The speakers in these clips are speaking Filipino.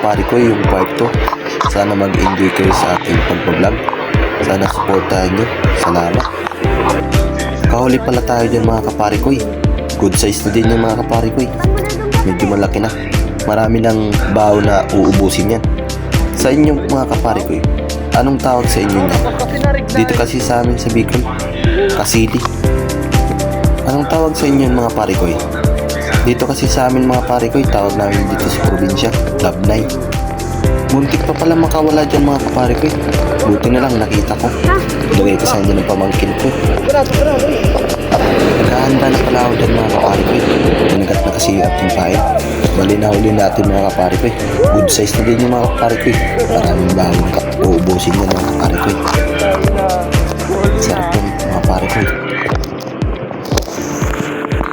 kapari ko yung part 2. Sana mag-enjoy kayo sa ating pagbablog. Sana supportahan nyo. Salamat. Kahuli pala tayo dyan mga kapari ko. Good size na din yung mga kapari ko. Medyo malaki na. Marami ng bao na uubusin yan. Sa inyo mga kapari ko, anong tawag sa inyo niya? Dito kasi sa amin sa Bicol, kasili. Anong tawag sa inyo mga pari ko? Dito kasi sa amin mga pari ko, tawag namin dito sa probinsya, labnay. Muntik pa pala makawala dyan mga kapari ko. Buti na lang nakita ko. Lagay ko sa inyo ng pamangkin ko. Nagkahanda na pala ako dyan mga kapari ko. Nanagat na kasi yung ating pain. Bali na huli natin mga kapari ko. Good size na din yung mga kapari ko. Maraming bawang uubusin nyo mga kapari ko. Sarap yung mga kapari ko.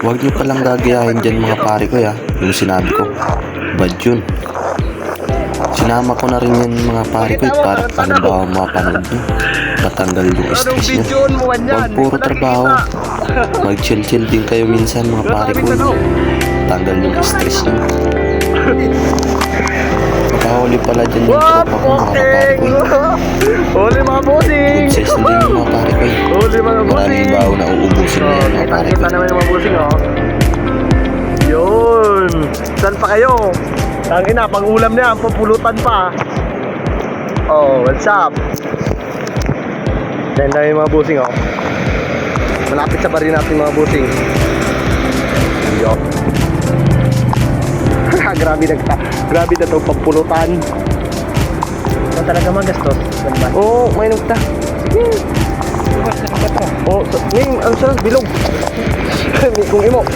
Huwag nyo palang gagayahin dyan mga pare ko yung sinabi ko. Bad yun. Sinama ko na rin yan mga pare ko para paano mapanood nyo. Matanggal yung stress nyo. Huwag puro trabaho. Mag-chill-chill din kayo minsan mga pare ko. Tanggal yung stress nyo. Makahuli pala dyan yung tropa ko mga pare ko. Huli mga bossing! Good size na din yung mga pare ko. Huli mga bossing! Maraming baho na uubusin na yan mga pare ko. Kita naman yung mga bossing Yun! Saan pa kayo? Tangina, pag ulam na yan, papulutan pa. Oh, what's up? Dahil na yung mga bossing malapit sa bari natin mga bossing. Yo. Grabe na to pampulutan. So talaga magastos, ba? Oo, may nagta. Sige. Oo, ngayon, ano sa bilog? Kung imo.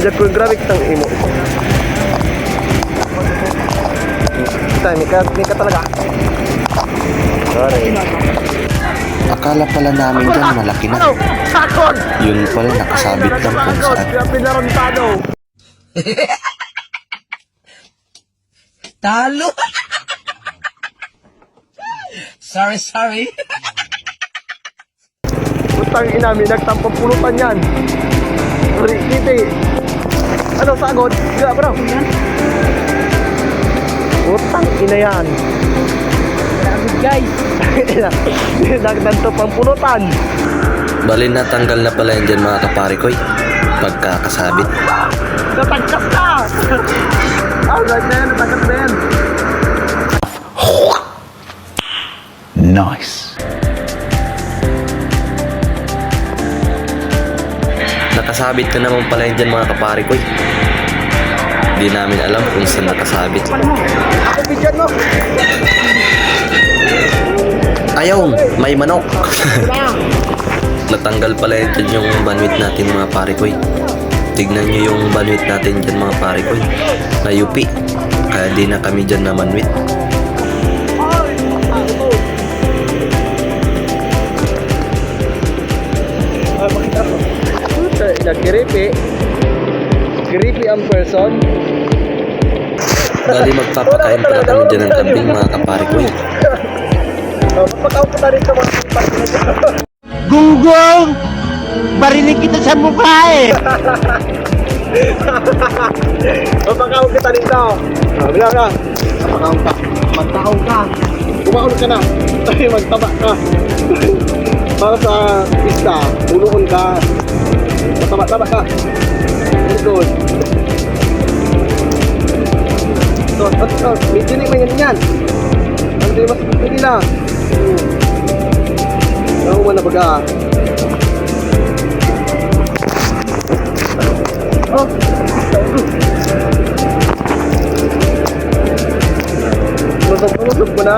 Diyan ko grabe kitang imo. Kita, may ka talaga. Sorry. Akala pala namin dyan malaki na. Sakon! Yun pala nakasabit lang kung saan. Pinarantado. Talo. Sorry. Putang ina, may nagtampang pulutan yan. Sorry, kiti. Ano, sagod? Gila, bro. Putang ina yan. Sagod guys. Nagtanto pang pulutan. Bali natanggal na pala yan dyan mga kapari ko pagkakasabit. Natagkas ka! Right na yan, natagkas na yan. Nice. Nakasabit na naman pala yan dyan mga kapari ko. Hindi namin alam kung saan nakasabit. Ako bigyan mo. Ayaw, may manok. Natanggal pala yan dyan yung bandwidth natin mga pare ko. Tignan nyo yung bandwidth natin dyan mga pare ko. Nayupi. Kaya di na kami dyan na bandwidth. Makita mo. Nagkiripi. Kiripi ang person. Bali magpapakain pala kami dyan ng kambing mga kapare ko. Magpakaupo na rin sa mga Gunggong! Barinig kita sa mukha eh! Magpakaupo kita dito. Bila ka. Magpakaupo ka. Magtakaw ka. Kumaulog ka na. Magtaba ka. Para sa pista, unuon ka. Mataba-taba ka. Very good. So, medyo na yung yan. Hindi mas hindi na. Ako man na baga. Oh. Lusog mo na.